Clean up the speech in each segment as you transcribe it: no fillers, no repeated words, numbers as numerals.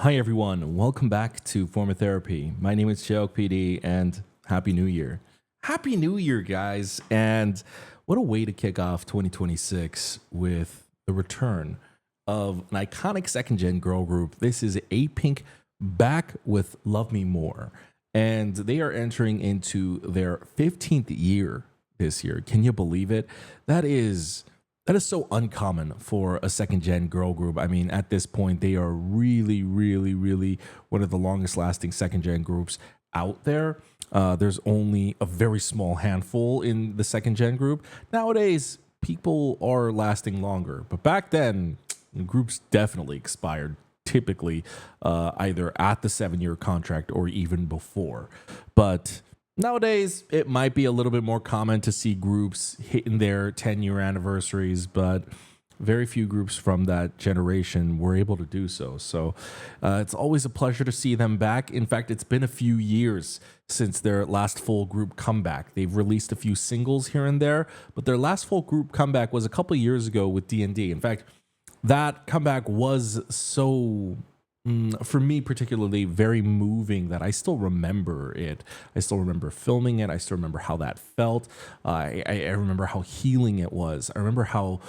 Hi everyone, welcome back to Form of Therapy. My name is Cheok PD and Happy New Year. Happy New Year, guys. And what a way to kick off 2026 with the return of an iconic second gen girl group. This is Apink back with Love Me More. And they are entering into their 15th year this year. Can you believe it? That is so uncommon for a second gen girl group. I mean, at this point, they are really one of the longest lasting second gen groups out there. There's only a very small handful in the second gen group. Nowadays, people are lasting longer. But back then, groups definitely expired, typically either at the 7-year contract or even before. But nowadays, it might be a little bit more common to see groups hitting their 10-year anniversaries, but very few groups from that generation were able to do so. So it's always a pleasure to see them back. In fact, it's been a few years since their last full group comeback. They've released a few singles here and there, but their last full group comeback was a couple of years ago with D&D. In fact, that comeback was so for me particularly very moving that I still remember it. I still remember filming it. I still remember how that felt. I remember how healing it was. I remember how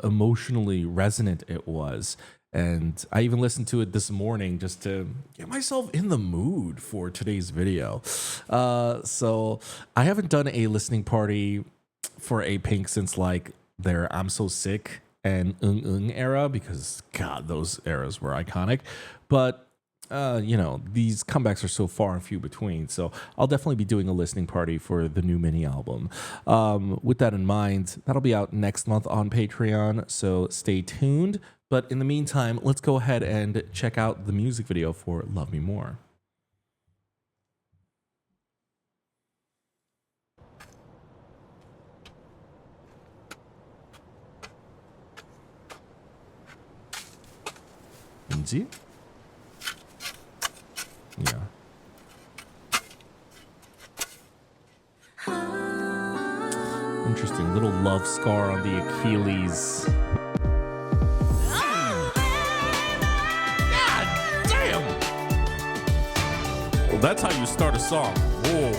emotionally resonant it was. And I even listened to it this morning just to get myself in the mood for today's video. So I haven't done a listening party for Apink since like their I'm So Sick and era, because God, those eras were iconic. But these comebacks are so far and few between, so I'll definitely be doing a listening party for the new mini album. With that in mind, that'll be out next month on Patreon, so stay tuned. But in the meantime, let's go ahead and check out the music video for Love Me More. See? Yeah. Interesting little love scar on the Achilles. God damn! Well, that's how you start a song. Whoa.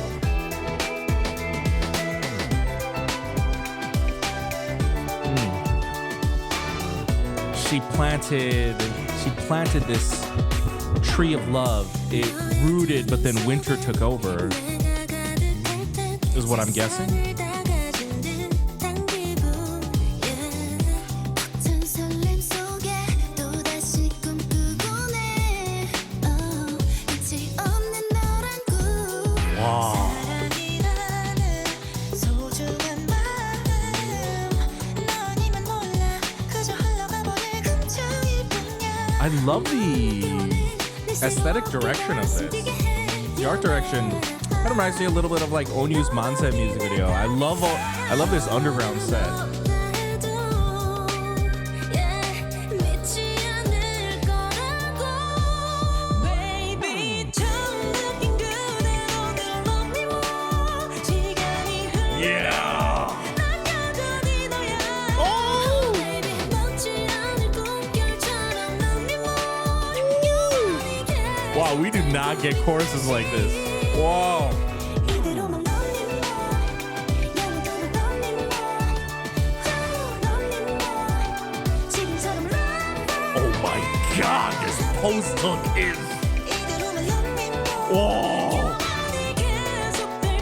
She planted this tree of love. It rooted, but then winter took over, is what I'm guessing. Wow. I love the aesthetic direction of this. The art direction kind of reminds me a little bit of like Onyu's Manse music video. I love this underground set. Wow, we do not get choruses like this. Whoa. Oh my God, this post hook is. Whoa.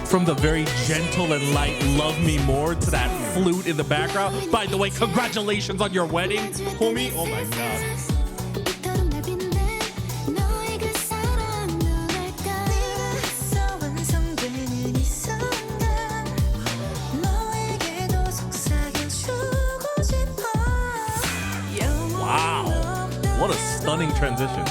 From the very gentle and light Love Me More to that flute in the background. By the way, congratulations on your wedding, homie. Oh my God. What a stunning transition.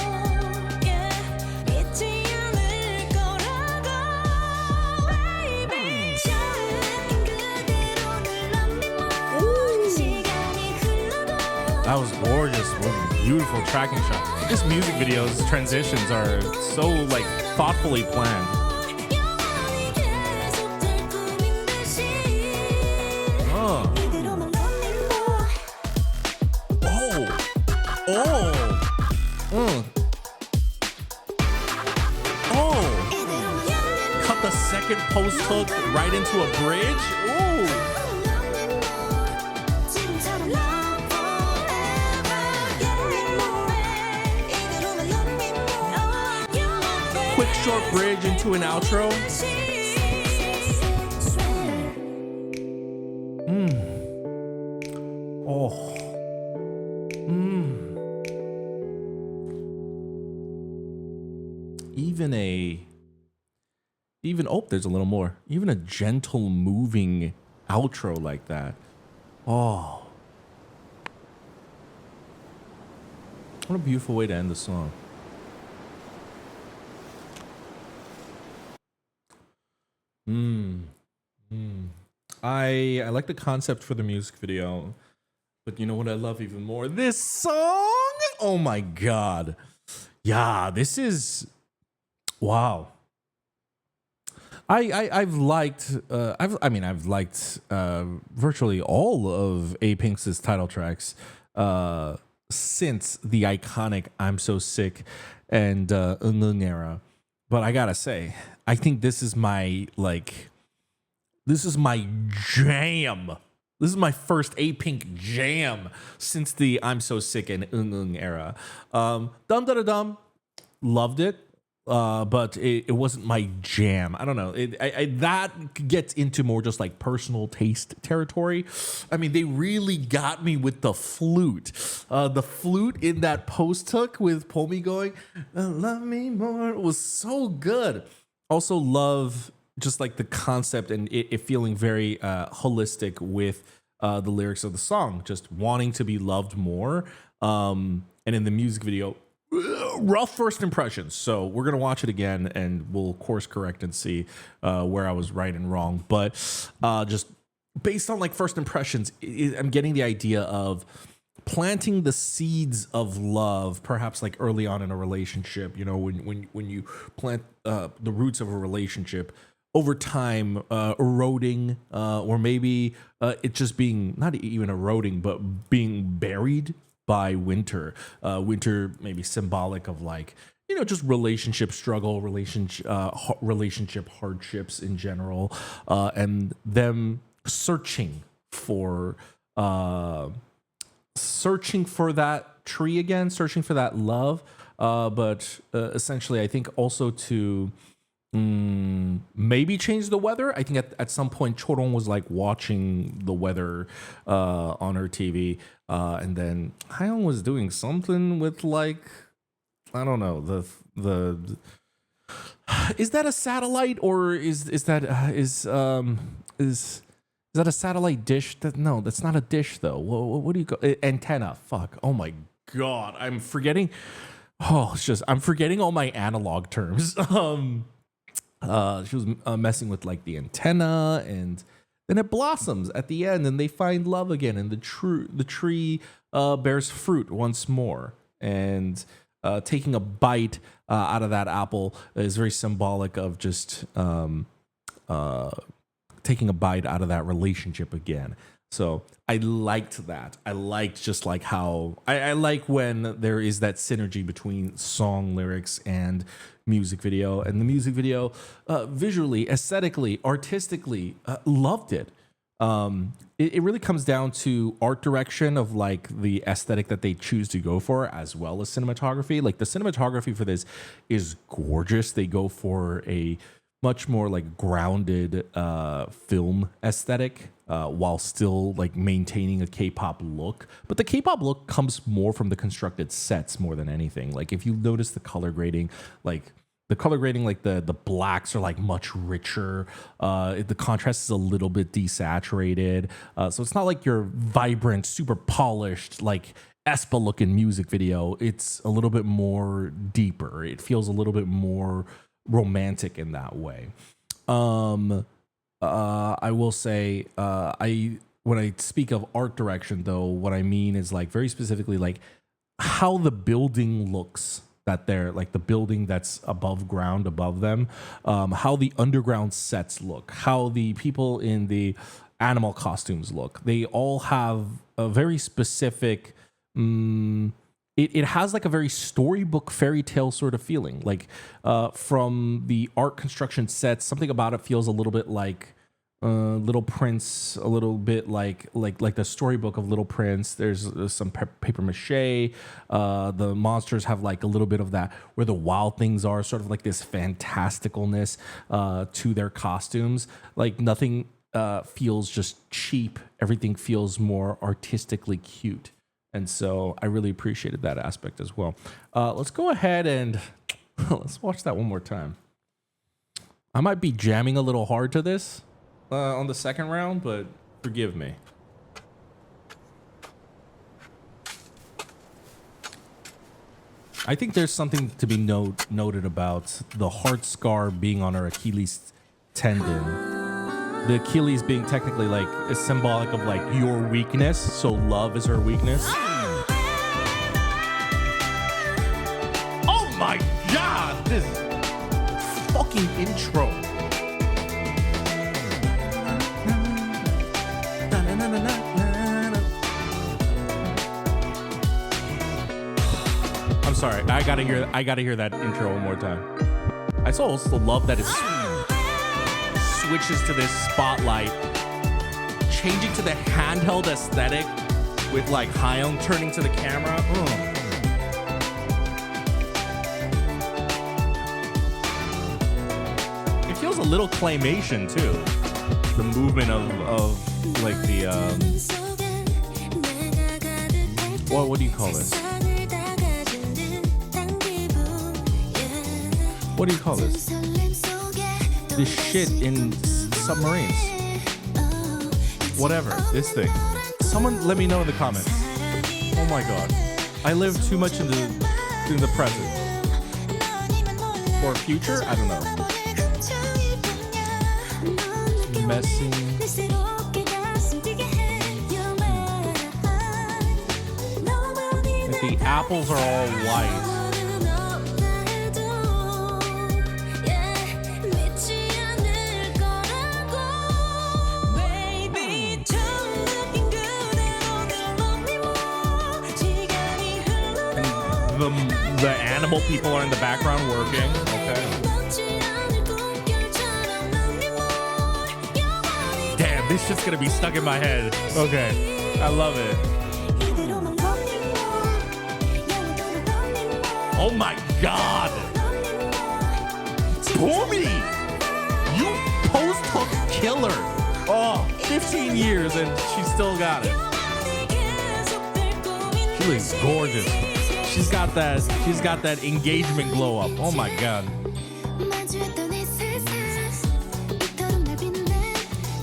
That was gorgeous. What a beautiful tracking shot. This music video's transitions are so like thoughtfully planned. second post hook right into a bridge. Ooh. Quick short bridge into an outro. Oh. Even oh, there's a little more. Even a gentle moving outro like that. Oh. What a beautiful way to end the song. I like the concept for the music video, but you know what I love even more? This song! Oh my god. Yeah, this is wow. I've liked I've liked virtually all of Apink's title tracks since the iconic "I'm So Sick" and "Unlung" era, but I gotta say, I think this is my jam. This is my first Apink jam since the "I'm So Sick" and "Unlung" era. Dum da da dum, loved it. But it wasn't my jam. I don't know. That gets into more just like personal taste territory. I mean, they really got me with the flute. The flute in that post hook with Pomi going, "Love me more," was so good. Also love just like the concept and it feeling very holistic with the lyrics of the song, just wanting to be loved more. And in the music video, rough first impressions. So we're gonna watch it again and we'll course correct and see where I was right and wrong. But just based on like first impressions, I'm getting the idea of planting the seeds of love, perhaps like early on in a relationship. You know, when you plant the roots of a relationship. Over time, eroding, or maybe it just being not even eroding, but being buried by winter. Winter maybe symbolic of like, you know, just relationship struggle, relationship hardships in general, and them searching for that tree again, searching for that love. But essentially, I think also to maybe change the weather. I think at some point Choron was like watching the weather on her TV, and then Haeyoung was doing something with like, I don't know, the is that a satellite or is that a satellite dish? No, that's not a dish though. What do you go antenna? Fuck. Oh my god, I'm forgetting. Oh, it's just I'm forgetting all my analog terms. She was messing with like the antenna, and then it blossoms at the end, and they find love again, and the tree bears fruit once more, and taking a bite out of that apple is very symbolic of just taking a bite out of that relationship again. So I liked that. I liked just like how I like when there is that synergy between song lyrics and music video. And the music video, visually, aesthetically, artistically, loved it. It really comes down to art direction of like the aesthetic that they choose to go for, as well as cinematography. Like the cinematography for this is gorgeous. They go for a much more like grounded film aesthetic, while still like maintaining a K-pop look. But the K-pop look comes more from the constructed sets more than anything. Like if you notice the color grading, like the blacks are like much richer. The contrast is a little bit desaturated. So it's not like your vibrant, super polished, like aespa looking music video. It's a little bit more deeper. It feels a little bit more romantic in that way. I will say, when I speak of art direction though, what I mean is like very specifically like how the building looks, that they're like the building that's above ground above them, how the underground sets look, how the people in the animal costumes look. They all have a very specific it has like a very storybook fairy tale sort of feeling. Like from the art construction sets, something about it feels a little bit like Little Prince, a little bit like the storybook of Little Prince. There's some paper mache. The monsters have like a little bit of that where the wild things are, sort of like this fantasticalness to their costumes. Like nothing feels just cheap. Everything feels more artistically cute. And so I really appreciated that aspect as well. Let's go ahead and let's watch that one more time. I might be jamming a little hard to this on the second round, but forgive me. I think there's something to be noted about the heart scar being on her Achilles tendon. The Achilles being technically like is symbolic of like your weakness, so love is her weakness. Oh my god, this fucking intro. I'm sorry, I gotta hear that intro one more time. I also love that it's switches to this spotlight, changing to the handheld aesthetic with like Hyung turning to the camera. It feels a little claymation too. The movement of like the what do you call this? What do you call this? This shit in submarines. Whatever, this thing. Someone let me know in the comments. Oh my god. I live too much in the present. Or future? I don't know. Messing. Like the apples are all white. The animal people are in the background working. Okay. Damn, this shit's gonna be stuck in my head. Okay, I love it. Oh my god, Boomy, you post-hook killer. Oh, 15 years and she still got it. She looks gorgeous. She's got that engagement glow up. Oh my god.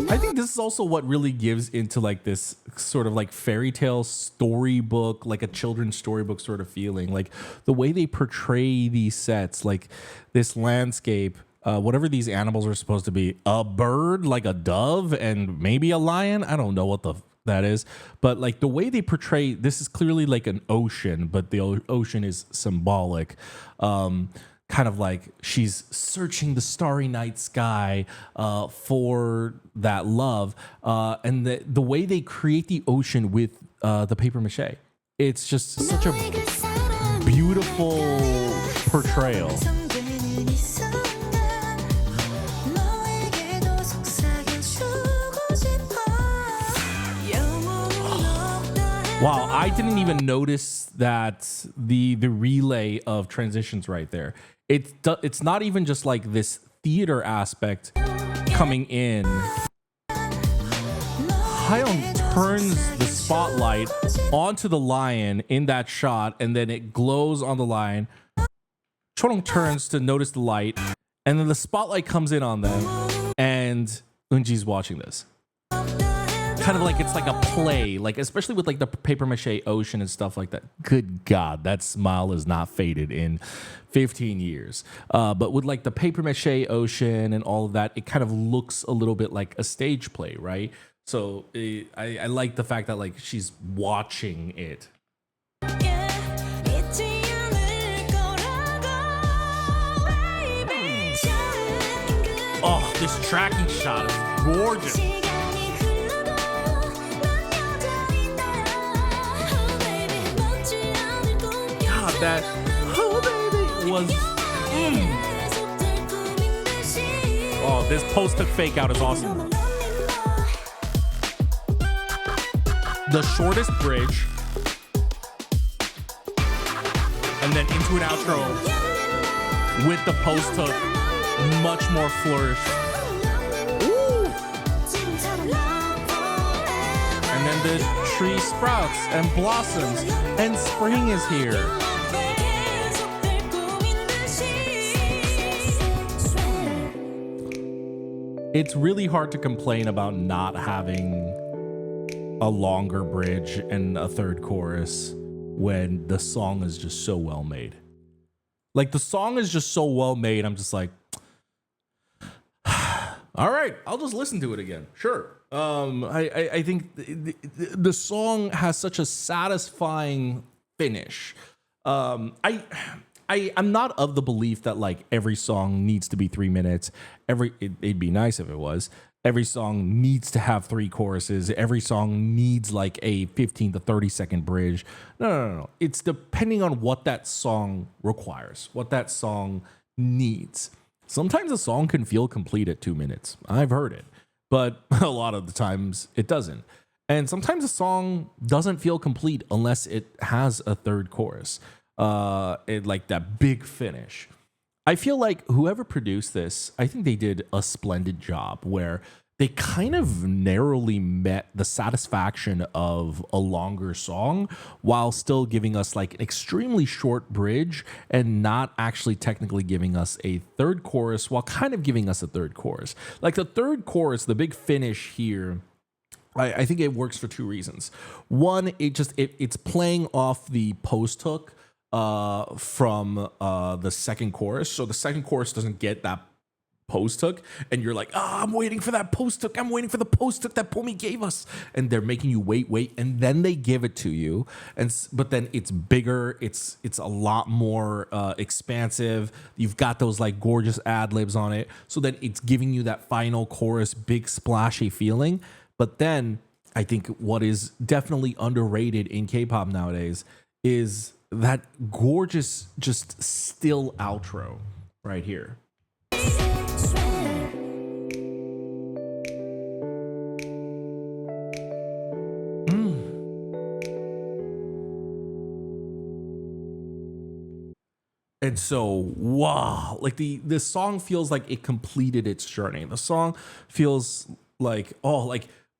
I think this is also what really gives into like this sort of like fairy tale storybook, like a children's storybook sort of feeling. Like the way they portray these sets, like this landscape, whatever these animals are supposed to be, a bird, like a dove, and maybe a lion. I don't know what that is, but like the way they portray this is clearly like an ocean, but the ocean is symbolic. Kind of like she's searching the starry night sky for that love, and the way they create the ocean with the paper mache, it's just such a beautiful portrayal. Wow, I didn't even notice that the relay of transitions right there. It's not even just like this theater aspect coming in. Hyun turns the spotlight onto the lion in that shot, and then it glows on the lion. Chorong turns to notice the light, and then the spotlight comes in on them, and Eunji's watching this. Kind of like it's like a play, like especially with like the paper mache ocean and stuff like that. Good God, that smile is not faded in 15 years. But with like the paper mache ocean and all of that, it kind of looks a little bit like a stage play, right? So I like the fact that like she's watching it. Oh, this tracking shot is gorgeous. That oh baby was. Oh, this post-hook fake out is awesome. The shortest bridge, and then into an outro with the post-hook, much more flourish. And then the tree sprouts and blossoms, and spring is here. It's really hard to complain about not having a longer bridge and a third chorus when the song is just so well made. Like, the song is just so well made, I'm just like, all right, I'll just listen to it again. Sure. I think the song has such a satisfying finish. I'm not of the belief that like every song needs to be 3 minutes. It'd be nice if it was. Every song needs to have 3 choruses. Every song needs like a 15 to 30 second bridge. No. It's depending on what that song requires, what that song needs. Sometimes a song can feel complete at 2 minutes. I've heard it, but a lot of the times it doesn't. And sometimes a song doesn't feel complete unless it has a third chorus, like that big finish. I feel like whoever produced this, I think they did a splendid job where they kind of narrowly met the satisfaction of a longer song while still giving us like an extremely short bridge and not actually technically giving us a third chorus while kind of giving us a third chorus. Like the third chorus, the big finish here, I think it works for 2 reasons. One, it's playing off the post hook from the second chorus. So the second chorus doesn't get that post hook, and you're like, I'm waiting for that post hook. I'm waiting for the post hook that Pomi gave us. And they're making you wait, and then they give it to you. But then it's bigger. It's a lot more expansive. You've got those like gorgeous ad libs on it. So then it's giving you that final chorus, big splashy feeling. But then I think what is definitely underrated in K-pop nowadays is that gorgeous, just still outro right here. And so, wow, like the song feels like it completed its journey. The song feels like,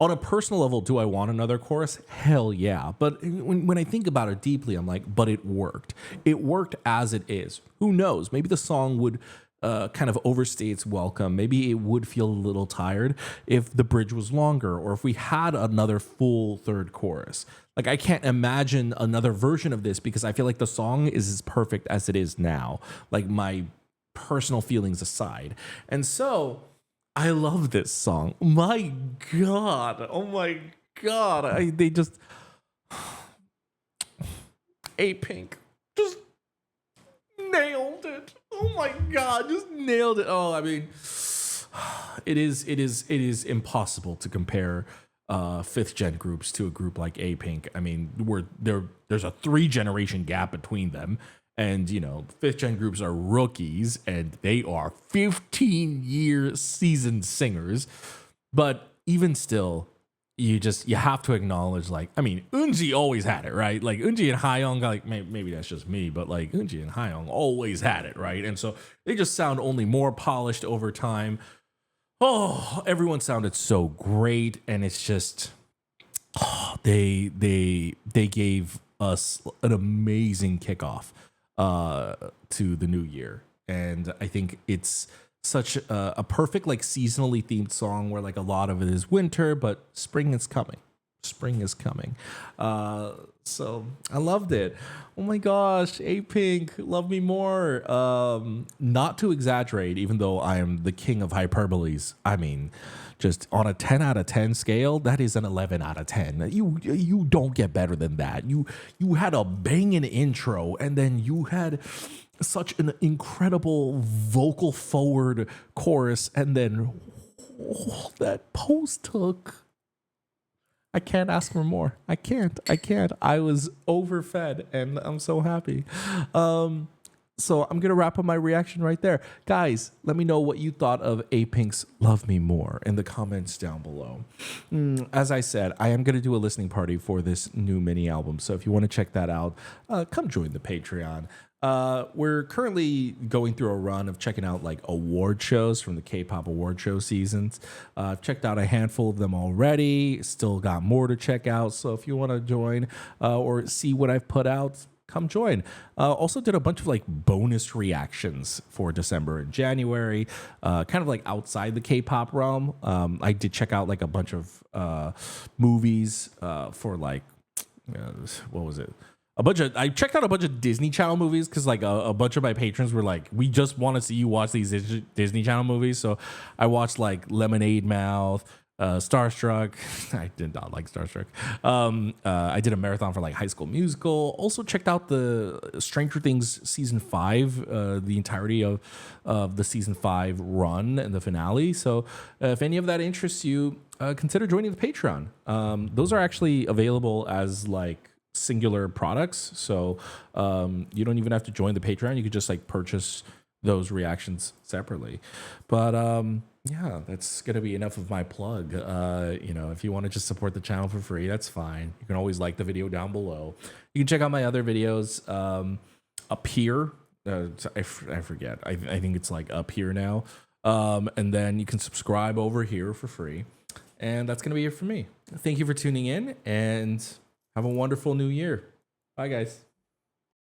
on a personal level, do I want another chorus? Hell yeah. But when I think about it deeply, I'm like, but it worked. It worked as it is. Who knows? Maybe the song would kind of overstay its welcome. Maybe it would feel a little tired if the bridge was longer or if we had another full third chorus. Like, I can't imagine another version of this because I feel like the song is as perfect as it is now, like my personal feelings aside. And so I love this song. My God. Oh my God. They just Apink just nailed it. Oh my God, just nailed it. Oh, I mean, it is impossible to compare 5th gen groups to a group like Apink. I mean, there's a 3-generation gap between them. And, 5th gen groups are rookies and they are 15-year seasoned singers. But even still, you have to acknowledge, like, I mean, Eunji always had it, right? Like, Eunji and Hayoung, like, maybe that's just me, but like, Eunji and Hayoung always had it, right? And so they just sound only more polished over time. Oh, everyone sounded so great. And it's just, they gave us an amazing kickoff to the new year. And I think it's such a perfect, like, seasonally themed song where like a lot of it is winter, but spring is coming. So I loved it. Oh my gosh, Apink, love me more. Not to exaggerate, even though I am the king of hyperboles, I mean, just on a 10 out of 10 scale, that is an 11 out of 10. You don't get better than that. You had a banging intro, and then you had such an incredible vocal forward chorus, and then that post hook. I can't ask for more. I can't. I was overfed and I'm so happy. So I'm gonna wrap up my reaction right there. Guys, let me know what you thought of Apink's Love Me More in the comments down below. As I said, I am gonna do a listening party for this new mini album. So if you want to check that out, come join the Patreon. We're currently going through a run of checking out like award shows from the K-pop award show seasons. I've checked out a handful of them already. Still got more to check out. So if you want to join or see what I've put out, come join. Also did a bunch of like bonus reactions for December and January, kind of like outside the K-pop realm. I did check out like a bunch of movies for like, what was it? I checked out a bunch of Disney Channel movies because like a bunch of my patrons were like, we just want to see you watch these Disney Channel movies. So I watched like Lemonade Mouth, Starstruck. I did not like Starstruck. I did a marathon for like High School Musical. Also checked out the Stranger Things season 5, the entirety of the season 5 run and the finale. So if any of that interests you, consider joining the Patreon. Those are actually available as like singular products, so you don't even have to join the Patreon. You could just like purchase those reactions separately. But yeah, that's gonna be enough of my plug. If you want to just support the channel for free, that's fine. You can always like the video down below. You can check out my other videos up here. I forget. I think it's like up here now. And then you can subscribe over here for free. And that's gonna be it for me. Thank you for tuning in, and have a wonderful new year. Bye, guys.